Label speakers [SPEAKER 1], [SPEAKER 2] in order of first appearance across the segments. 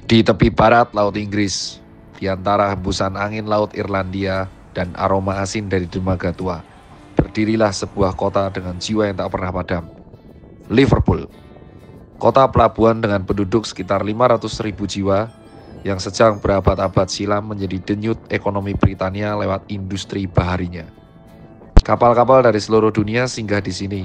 [SPEAKER 1] Di tepi barat Laut Inggris, di antara hembusan angin Laut Irlandia dan aroma asin dari dermaga tua, berdirilah sebuah kota dengan jiwa yang tak pernah padam. Liverpool, kota pelabuhan dengan penduduk sekitar 500.000 jiwa yang sejak berabad-abad silam menjadi denyut ekonomi Britania lewat industri baharinya. Kapal-kapal dari seluruh dunia singgah di sini,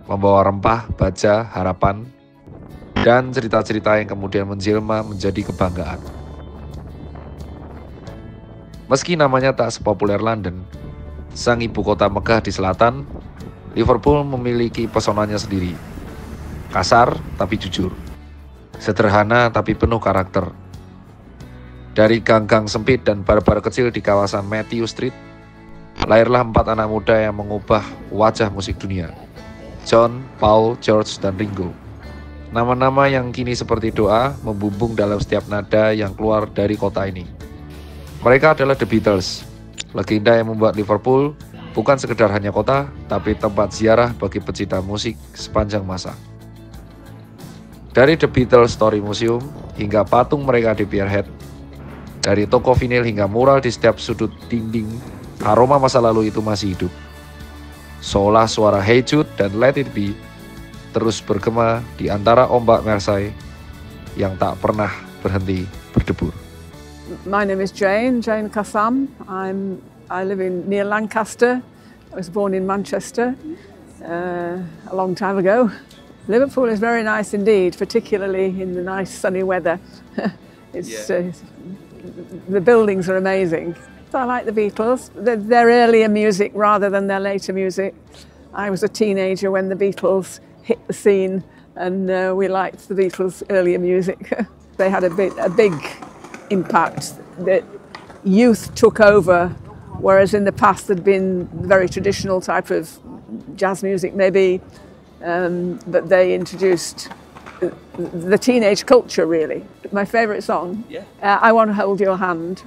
[SPEAKER 1] membawa rempah, baja, harapan, dan cerita-cerita yang kemudian menjelma menjadi kebanggaan. Meski namanya tak sepopuler London, sang ibu kota megah di selatan, Liverpool memiliki pesonanya sendiri. Kasar tapi jujur, sederhana tapi penuh karakter. Dari gang-gang sempit dan bar-bar kecil di kawasan Matthew Street, lahirlah 4 anak muda yang mengubah wajah musik dunia. John, Paul, George, dan Ringo. Nama-nama yang kini seperti doa membumbung dalam setiap nada yang keluar dari kota ini. Mereka adalah The Beatles, legenda yang membuat Liverpool bukan sekedar hanya kota, tapi tempat ziarah bagi pecinta musik sepanjang masa. Dari The Beatles Story Museum hingga patung mereka di Pierhead, dari toko vinil hingga mural di setiap sudut dinding, aroma masa lalu itu masih hidup. Seolah suara Hey Jude dan Let It Be terus bergema di antara ombak Mersey yang tak pernah berhenti berdebur.
[SPEAKER 2] My name is Jane Kassam. I live near Lancaster. I was born in Manchester a long time ago. Liverpool is very nice indeed, particularly in the nice sunny weather. The buildings are amazing. I like the Beatles. Their earlier music rather than their later music. I was a teenager when the Beatles hit the scene, and we liked the Beatles' earlier music. They had a big impact. The youth took over, whereas in the past there'd been very traditional type of jazz music maybe, but they introduced the teenage culture really. My favourite song, I Want to Hold Your Hand.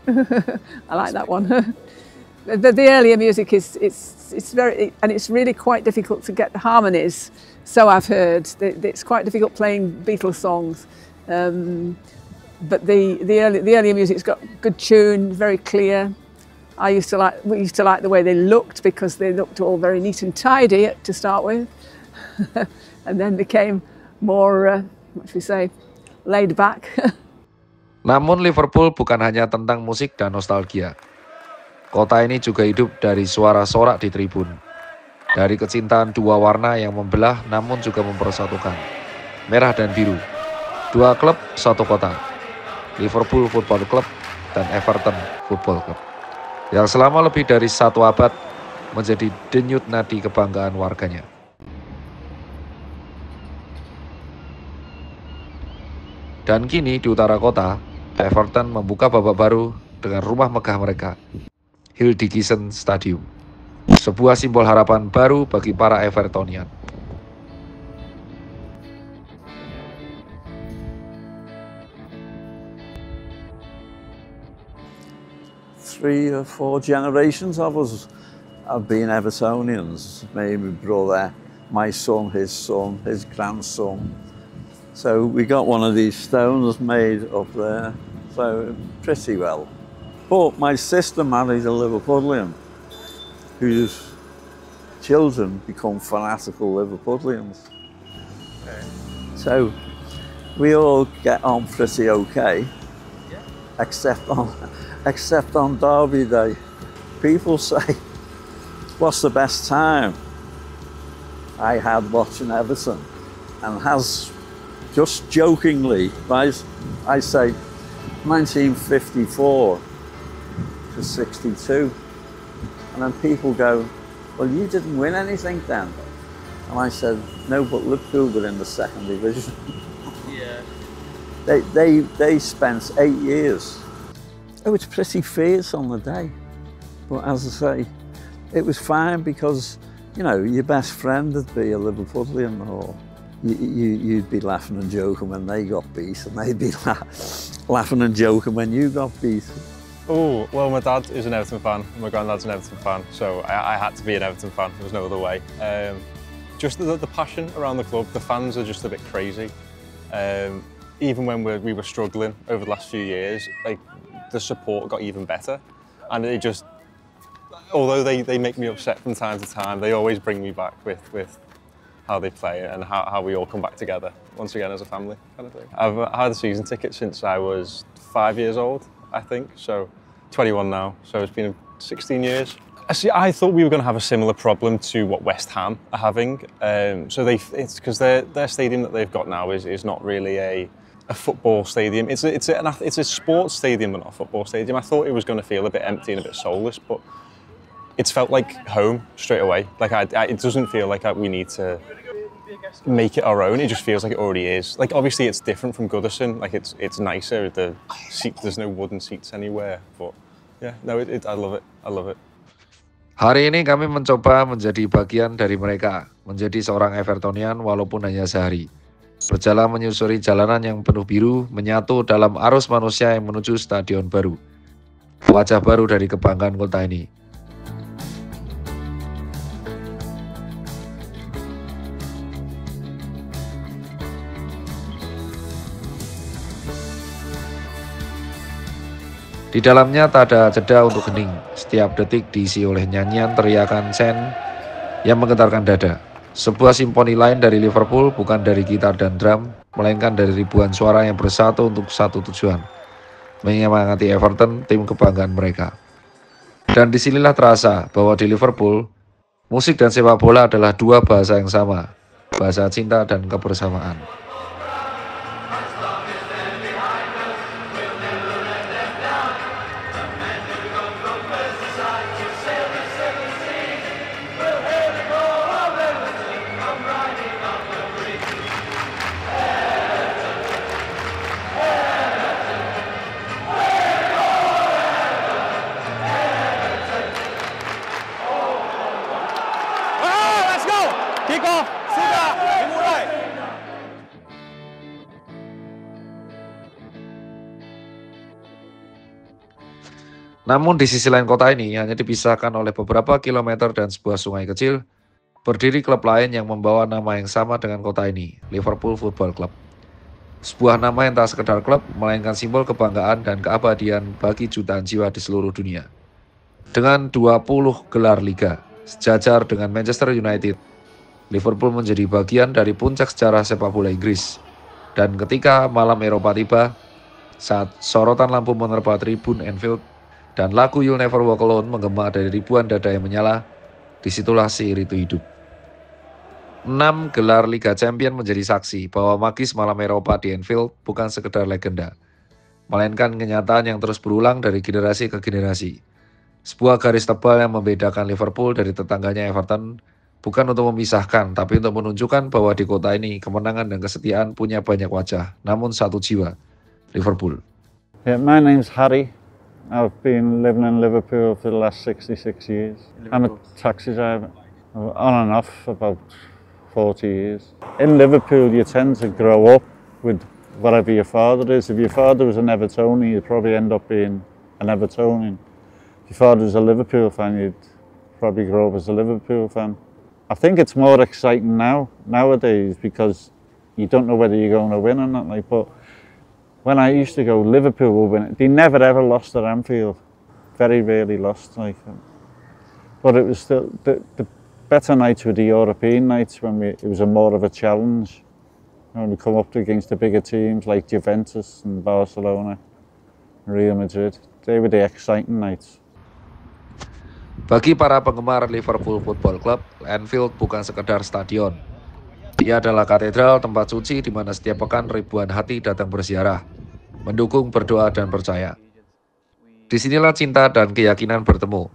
[SPEAKER 2] I like that one. The earlier music it's really quite difficult to get the harmonies. So I've heard it's quite difficult playing Beatles songs. But the earlier music's got good tune, very clear. We used to like the way they looked because they looked all very neat and tidy to start with, and then became more, what should we say, laid back.
[SPEAKER 1] Namun Liverpool bukan hanya tentang musik dan nostalgia. Kota ini juga hidup dari suara sorak di tribun. Dari kecintaan dua warna yang membelah namun juga mempersatukan. Merah dan biru. Dua klub, satu kota. Liverpool Football Club dan Everton Football Club. Yang selama lebih dari 1 abad menjadi denyut nadi kebanggaan warganya. Dan kini di utara kota, Everton membuka babak baru dengan rumah megah mereka, Hill Dickinson Stadium. Sebuah simbol harapan baru bagi para Evertonian.
[SPEAKER 3] 3 or 4 generations of us have been Evertonians. Me, my brother, my son, his grandson. So we got one of these stones made up there, so pretty well. But my sister married a Liverpudlian whose children become fanatical Liverpudlians. Okay. So we all get on pretty okay, except on Derby Day. People say, what's the best time I had watching Everton? And has just jokingly, right, I say 1954 to 62. And then people go, well, you didn't win anything then. And I said, no, but Liverpool were in the 2nd division. Yeah. They spent 8 years. Oh, it's pretty fierce on the day. But as I say, it was fine because, you know, your best friend would be a Liverpudlian, or you'd be laughing and joking when they got beat, and they'd be laughing and joking when you got beat.
[SPEAKER 4] Oh, well, my dad is an Everton fan, my granddad's an Everton fan, so I had to be an Everton fan, there was no other way. Just the passion around the club, the fans are just a bit crazy. even when we were struggling over the last few years, like the support got even better, and it just, although they make me upset from time to time, they always bring me back with how they play and how we all come back together once again as a family kind of thing. I've had a season ticket since I was 5 years old, I think, so 21 now, so it's been 16 years. I thought we were going to have a similar problem to what West Ham are having. So it's because their stadium that they've got now is not really a football stadium. It's a sports stadium, but not a football stadium. I thought it was going to feel a bit empty and a bit soulless, but it's felt like home straight away. Like it doesn't feel like we need to make it our own. It just feels like it already is. Like obviously it's different from Goodison. Like it's nicer. There's no wooden seats anywhere. But yeah, no, I love it. I love it.
[SPEAKER 1] Hari ini kami mencoba menjadi bagian dari mereka, menjadi seorang Evertonian walaupun hanya sehari. Berjalan menyusuri jalanan yang penuh biru, menyatu dalam arus manusia yang menuju stadion baru. Wajah baru dari kebanggaan kota ini. Di dalamnya tak ada jeda untuk hening. Setiap detik diisi oleh nyanyian teriakan chant yang menggetarkan dada. Sebuah simfoni lain dari Liverpool, bukan dari gitar dan drum, melainkan dari ribuan suara yang bersatu untuk satu tujuan, menyemangati Everton, tim kebanggaan mereka. Dan disinilah terasa bahwa di Liverpool, musik dan sepak bola adalah dua bahasa yang sama, bahasa cinta dan kebersamaan. Namun di sisi lain kota ini hanya dipisahkan oleh beberapa kilometer dan sebuah sungai kecil, berdiri klub lain yang membawa nama yang sama dengan kota ini, Liverpool Football Club. Sebuah nama yang tak sekedar klub, melainkan simbol kebanggaan dan keabadian bagi jutaan jiwa di seluruh dunia. Dengan 20 gelar liga, sejajar dengan Manchester United, Liverpool menjadi bagian dari puncak sejarah sepak bola Inggris. Dan ketika malam Eropa tiba, saat sorotan lampu menerpa tribun Anfield, dan lagu You'll Never Walk Alone menggema dari ribuan dada yang menyala, disitulah sihir itu hidup. 6 gelar Liga Champion menjadi saksi bahwa magis malam Eropa di Anfield bukan sekedar legenda, melainkan kenyataan yang terus berulang dari generasi ke generasi. Sebuah garis tebal yang membedakan Liverpool dari tetangganya Everton, bukan untuk memisahkan, tapi untuk menunjukkan bahwa di kota ini kemenangan dan kesetiaan punya banyak wajah, namun satu jiwa, Liverpool.
[SPEAKER 3] Yeah, my name's Harry. I've been living in Liverpool for the last 66 years. I'm a taxi driver, on and off for about 40 years. In Liverpool, you tend to grow up with whatever your father is. If your father was an Evertonian, you'd probably end up being an Evertonian. If your father was a Liverpool fan, you'd probably grow up as a Liverpool fan. I think it's more exciting nowadays, because you don't know whether you're going to win or not. But when I used to go, Liverpool will win. They never ever lost at Anfield. Very rarely lost. But it was still the better nights were the European nights, when it was more of a challenge. When we come up against the bigger teams like Juventus and Barcelona, Real Madrid. They were the exciting nights.
[SPEAKER 1] Bagi para penggemar Liverpool Football Club, Anfield bukan sekedar stadion. Ia adalah katedral, tempat suci di mana setiap pekan ribuan hati datang berziarah, mendukung, berdoa, dan percaya. Disinilah cinta dan keyakinan bertemu,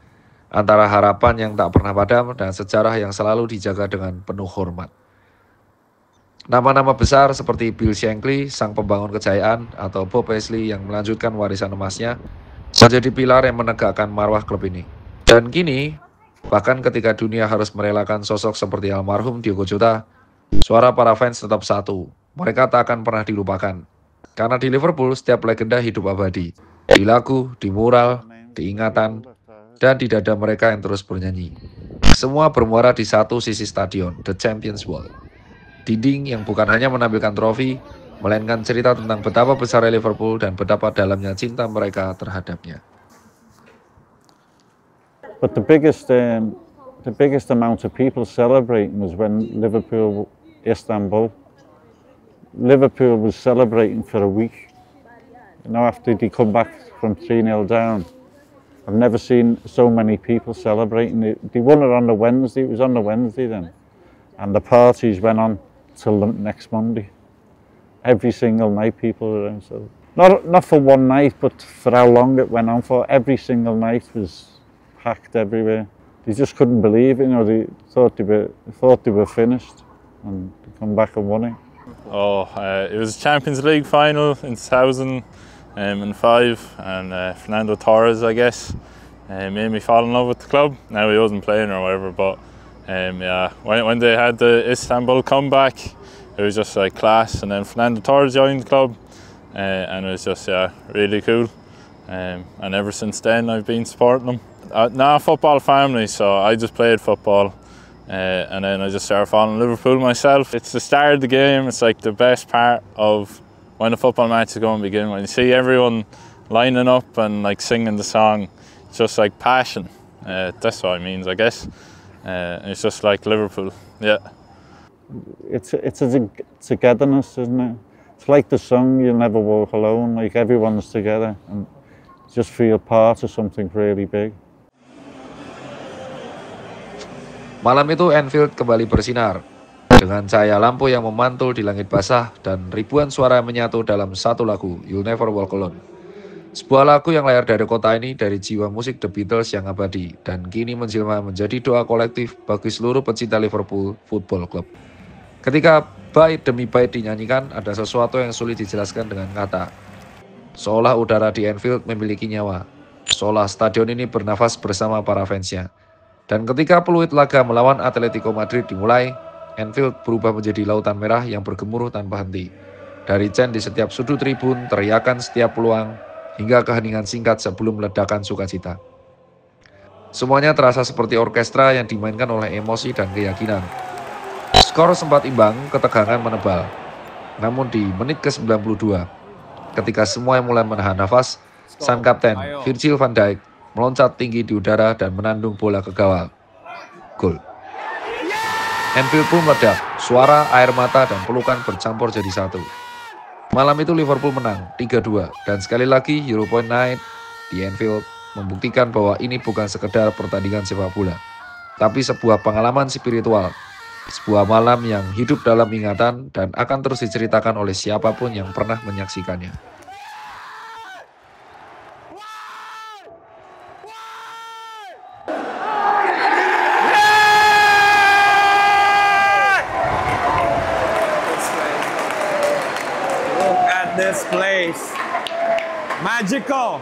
[SPEAKER 1] antara harapan yang tak pernah padam dan sejarah yang selalu dijaga dengan penuh hormat. Nama-nama besar seperti Bill Shankly, sang pembangun kejayaan, atau Bob Paisley yang melanjutkan warisan emasnya, menjadi pilar yang menegakkan marwah klub ini. Dan kini, bahkan ketika dunia harus merelakan sosok seperti almarhum Diogo Jota, suara para fans tetap satu. Mereka tak akan pernah dilupakan. Karena di Liverpool, setiap legenda hidup abadi. Di lagu, di mural, di ingatan, dan di dada mereka yang terus bernyanyi. Semua bermuara di satu sisi stadion, The Champions Wall. Dinding yang bukan hanya menampilkan trofi, melainkan cerita tentang betapa besarnya Liverpool dan betapa dalamnya cinta mereka terhadapnya.
[SPEAKER 5] But the biggest amount of people celebrating was when Liverpool, Istanbul. Liverpool was celebrating for a week. You know, after they come back from 3-0 down. I've never seen so many people celebrating. They won it on the Wednesday, it was on the Wednesday then. And the parties went on till the next Monday. Every single night people were around. So not for one night, but for how long it went on for. Every single night was packed everywhere. They just couldn't believe it, you know, they thought they were finished and they come back and won it.
[SPEAKER 6] It was Champions League final in 2005 and Fernando Torres, I guess, made me fall in love with the club. Now he wasn't playing or whatever, but yeah, when they had the Istanbul comeback, it was just like class. And then Fernando Torres joined the club, and it was just really cool. And ever since then, I've been supporting them. Not a football family, so I just played football. And then I just started following Liverpool myself. It's the start of the game. It's like the best part of when the football match is going to begin. When you see everyone lining up and like singing the song, it's just like passion. That's what it means, I guess. It's just like Liverpool, yeah.
[SPEAKER 5] It's a togetherness, isn't it? It's like the song, "You'll Never Walk Alone." Like everyone's together and just feel part of something really big.
[SPEAKER 1] Malam itu Anfield kembali bersinar dengan cahaya lampu yang memantul di langit basah dan ribuan suara menyatu dalam satu lagu, "You'll Never Walk Alone". Sebuah lagu yang lahir dari kota ini, dari jiwa musik The Beatles yang abadi dan kini menjelma menjadi doa kolektif bagi seluruh pecinta Liverpool Football Club. Ketika bait demi bait dinyanyikan, ada sesuatu yang sulit dijelaskan dengan kata. Seolah udara di Anfield memiliki nyawa, seolah stadion ini bernafas bersama para fansnya. Dan ketika peluit laga melawan Atletico Madrid dimulai, Anfield berubah menjadi lautan merah yang bergemuruh tanpa henti. Dari chant di setiap sudut tribun, teriakan setiap peluang, hingga keheningan singkat sebelum ledakan sukacita. Semuanya terasa seperti orkestra yang dimainkan oleh emosi dan keyakinan. Skor sempat imbang, ketegangan menebal. Namun di menit ke-92, ketika semua mulai menahan nafas, sang kapten Virgil van Dijk meloncat tinggi di udara dan menandung bola ke gawang. Gol. Anfield pun meledak, suara, air mata, dan pelukan bercampur jadi satu. Malam itu Liverpool menang 3-2 dan sekali lagi Euro Point Night di Anfield membuktikan bahwa ini bukan sekedar pertandingan sepak bola, tapi sebuah pengalaman spiritual, sebuah malam yang hidup dalam ingatan dan akan terus diceritakan oleh siapapun yang pernah menyaksikannya.
[SPEAKER 7] This place, magical,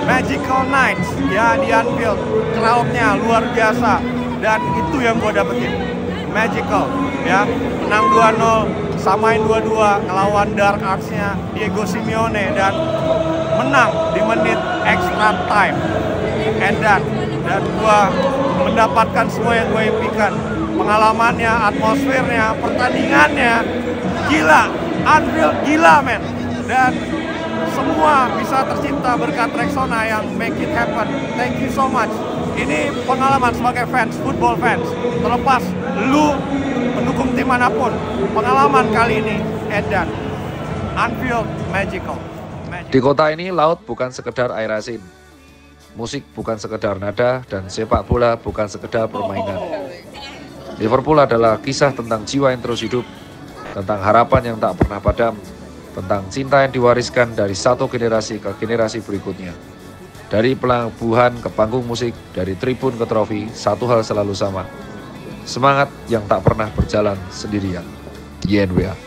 [SPEAKER 7] magical nights ya di Anfield. Crowdnya luar biasa dan itu yang gue dapetin, magical ya. Menang 2-0, samain 2-2 ngelawan Dark Arts-nya Diego Simeone dan menang di menit extra time. Dan gue mendapatkan semua yang gue impikan. Pengalamannya, atmosfernya, pertandingannya, gila, Anfield gila men. Dan semua bisa tercipta berkat Rexona yang make it happen. Thank you so much. Ini pengalaman sebagai fans, football fans. Terlepas lu mendukung tim manapun, pengalaman kali ini edan. Anfield magical.
[SPEAKER 1] Di kota ini, laut bukan sekedar air asin. Musik bukan sekedar nada dan sepak bola bukan sekedar permainan. Liverpool adalah kisah tentang jiwa yang terus hidup, tentang harapan yang tak pernah padam, tentang cinta yang diwariskan dari satu generasi ke generasi berikutnya. Dari pelabuhan ke panggung musik, dari tribun ke trofi, satu hal selalu sama. Semangat yang tak pernah berjalan sendirian. YNWA.